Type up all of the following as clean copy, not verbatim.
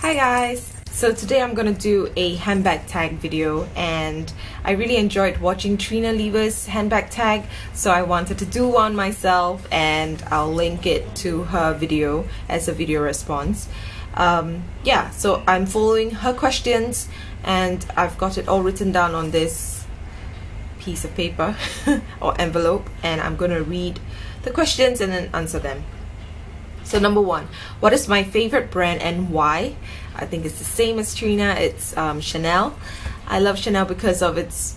Hi guys! So today I'm gonna do a handbag tag video, and I really enjoyed watching Trina Lever's handbag tag, so I wanted to do one myself, and I'll link it to her video as a video response. Yeah, so I'm following her questions and I've got it all written down on this piece of paper or envelope, and I'm gonna read the questions and then answer them. So number one, what is my favorite brand and why? I think it's the same as Trina. It's Chanel. I love Chanel because of its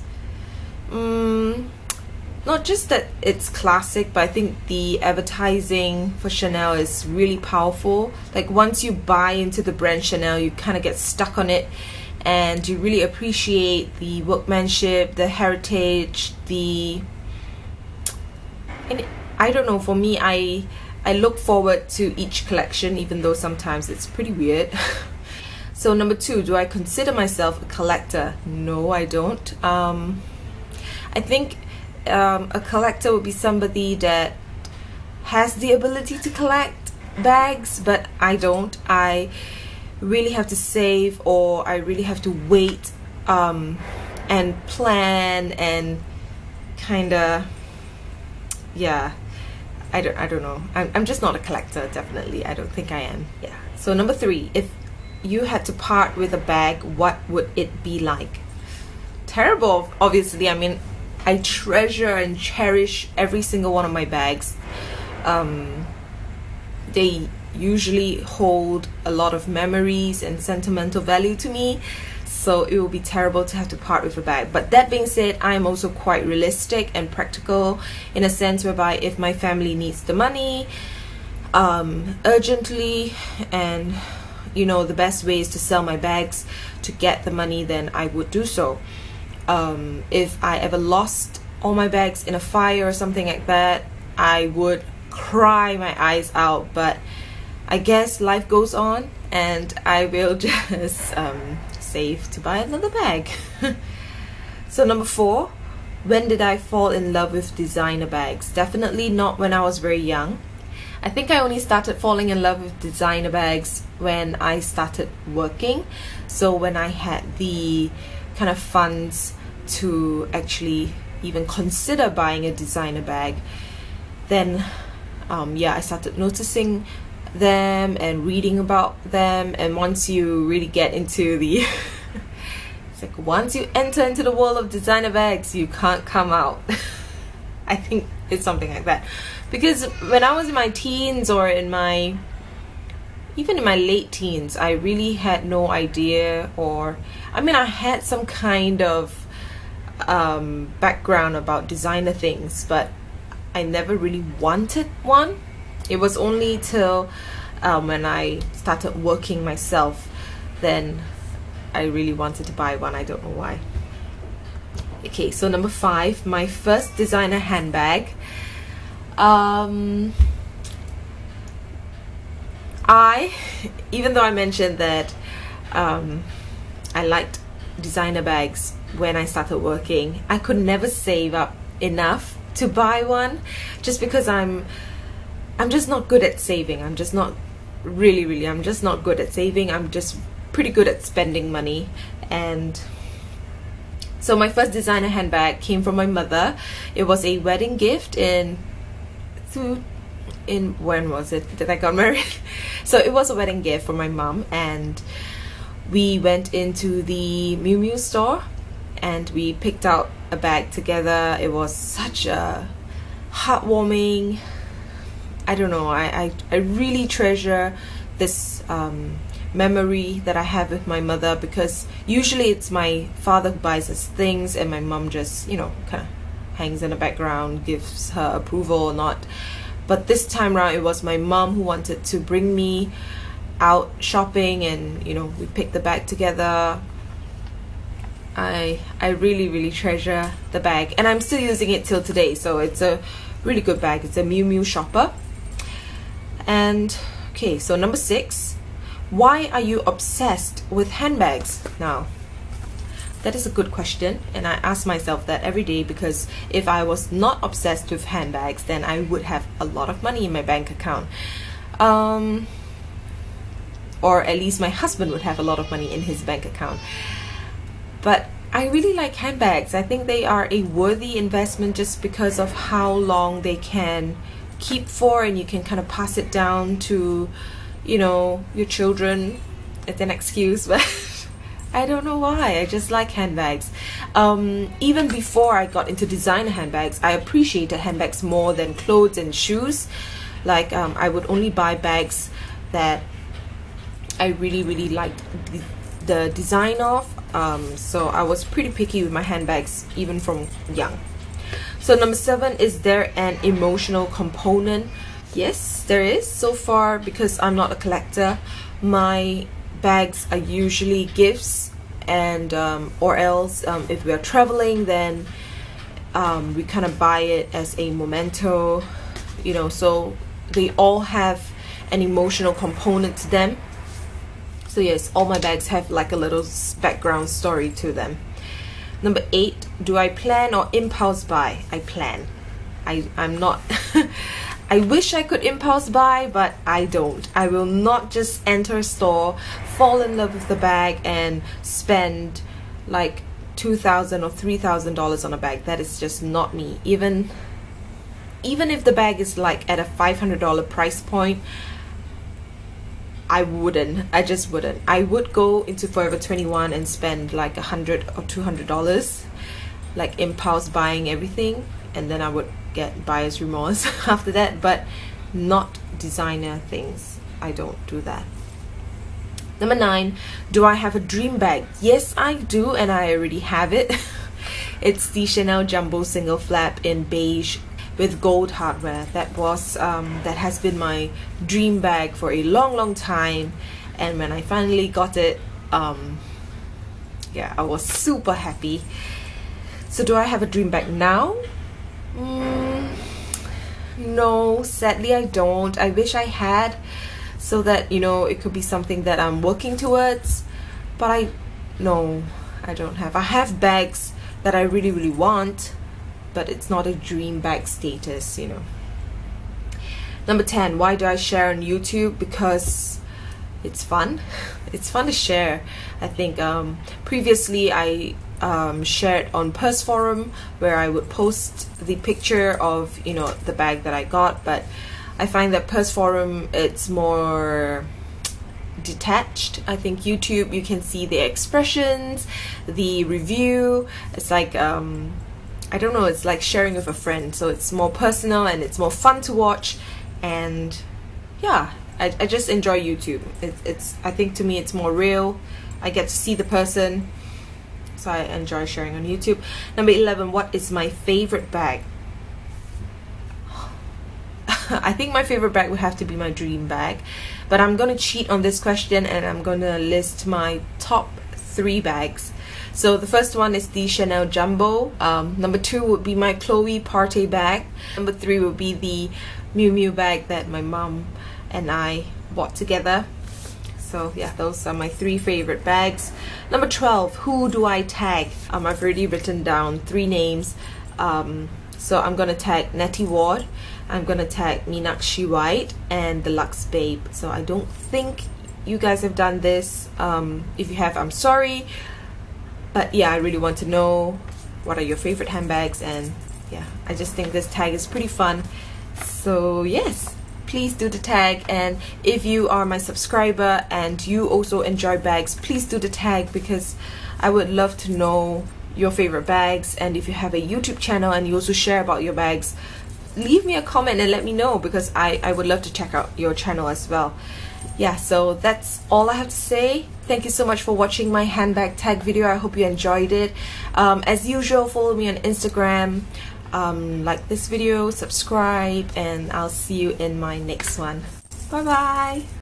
not just that it's classic, but I think the advertising for Chanel is really powerful. Like once you buy into the brand Chanel, you kind of get stuck on it, and you really appreciate the workmanship, the heritage, and I don't know, for me, I look forward to each collection, even though sometimes it's pretty weird. So number two, do I consider myself a collector? No, I don't. I think a collector would be somebody that has the ability to collect bags, but I don't. I really have to save, or I really have to wait and plan and kinda, yeah, I don't know. I'm just not a collector, definitely. I don't think I am. Yeah. So number three, if you had to part with a bag, what would it be like? Terrible, obviously. I mean, I treasure and cherish every single one of my bags. They usually hold a lot of memories and sentimental value to me, so it will be terrible to have to part with a bag. But that being said, I am also quite realistic and practical, in a sense whereby if my family needs the money urgently, and you know, the best way is to sell my bags to get the money, then I would do so. If I ever lost all my bags in a fire or something like that, I would cry my eyes out, but I guess life goes on, and I will just save to buy another bag. So number four, when did I fall in love with designer bags? Definitely not when I was very young. I think I only started falling in love with designer bags when I started working. So when I had the kind of funds to actually even consider buying a designer bag, then yeah, I started noticing them and reading about them. And once you really get into the it's like once you enter into the world of designer bags, you can't come out. I think it's something like that, because when I was in my teens, or even in my late teens, I really had no idea, or I mean, I had some kind of background about designer things, but I never really wanted one. It was only till when I started working myself, then I really wanted to buy one. I don't know why. Okay, so number five, my first designer handbag. Even though I mentioned that I liked designer bags when I started working, I could never save up enough to buy one, just because I'm just not good at saving. I'm just not I'm just not good at saving. I'm just pretty good at spending money. And so my first designer handbag came from my mother. It was a wedding gift in when was it that I got married? So it was a wedding gift from my mom, and we went into the Miu Miu store and we picked out a bag together. It was such a heartwarming, I don't know, I really treasure this memory that I have with my mother, because usually it's my father who buys us things and my mom just, you know, kind of hangs in the background, gives her approval or not. But this time around, it was my mom who wanted to bring me out shopping, and you know, we picked the bag together. I really treasure the bag, and I'm still using it till today. So it's a really good bag. It's a Miu Miu shopper. And okay, so number six, why are you obsessed with handbags? Now, that is a good question, and I ask myself that every day, because if I was not obsessed with handbags, then I would have a lot of money in my bank account. or at least my husband would have a lot of money in his bank account. But I really like handbags. I think they are a worthy investment just because of how long they can keep for, and you can kind of pass it down to, you know, your children. It's an excuse, but I don't know why. I just like handbags. Even before I got into designer handbags, I appreciated handbags more than clothes and shoes. Like I would only buy bags that I really liked the design of. So I was pretty picky with my handbags even from young. So number 7, is there an emotional component? Yes, there is. So far, because I'm not a collector, my bags are usually gifts, and or else if we are traveling, then we kind of buy it as a memento, you know, so they all have an emotional component to them. So yes, all my bags have like a little background story to them. Number 8, do I plan or impulse buy? I plan. I'm not I wish I could impulse buy, but I don't. I will not just enter a store, fall in love with the bag, and spend like $2,000 or $3,000 on a bag. That is just not me. Even if the bag is like at a $500 price point, I wouldn't. I just wouldn't. I would go into Forever 21 and spend like $100 or $200, like impulse buying everything, and then I would get buyer's remorse after that. But not designer things. I don't do that. Number 9, do I have a dream bag? Yes, I do, and I already have it. It's the Chanel Jumbo Single Flap in beige with gold hardware. That has been my dream bag for a long time, and when I finally got it, yeah, I was super happy. So do I have a dream bag now? No, sadly I don't. I wish I had, so that, you know, it could be something that I'm working towards, but no, I don't have. I have bags that I really want, but it's not a dream bag status, you know. Number 10, why do I share on YouTube? Because it's fun. It's fun to share. I think previously I shared on Purse Forum, where I would post the picture of, you know, the bag that I got, but I find that Purse Forum, it's more detached. I think YouTube, you can see the expressions, the review. It's like I don't know, it's like sharing with a friend, so it's more personal and it's more fun to watch. And yeah, I just enjoy YouTube. I think to me it's more real. I get to see the person, so I enjoy sharing on YouTube. Number 11, what is my favorite bag? I think my favorite bag would have to be my dream bag, but I'm gonna cheat on this question and I'm gonna list my top 3 bags. So the first one is the Chanel Jumbo. Number 2 would be my Chloe Partey bag. Number 3 would be the Miu Miu bag that my mom and I bought together. So yeah, those are my 3 favorite bags. Number 12, who do I tag? I've already written down 3 names. So I'm gonna tag Nettie Ward, I'm gonna tag Meenakshi White, and the Luxe Babe. So I don't think you guys have done this. If you have, I'm sorry. But yeah, I really want to know what are your favorite handbags, and yeah, I just think this tag is pretty fun. So yes, please do the tag, and if you are my subscriber and you also enjoy bags, please do the tag, because I would love to know your favorite bags. And if you have a YouTube channel and you also share about your bags, leave me a comment and let me know, because I would love to check out your channel as well. Yeah, so that's all I have to say. Thank you so much for watching my handbag tag video. I hope you enjoyed it. As usual, follow me on Instagram, like this video, subscribe, and I'll see you in my next one. Bye bye.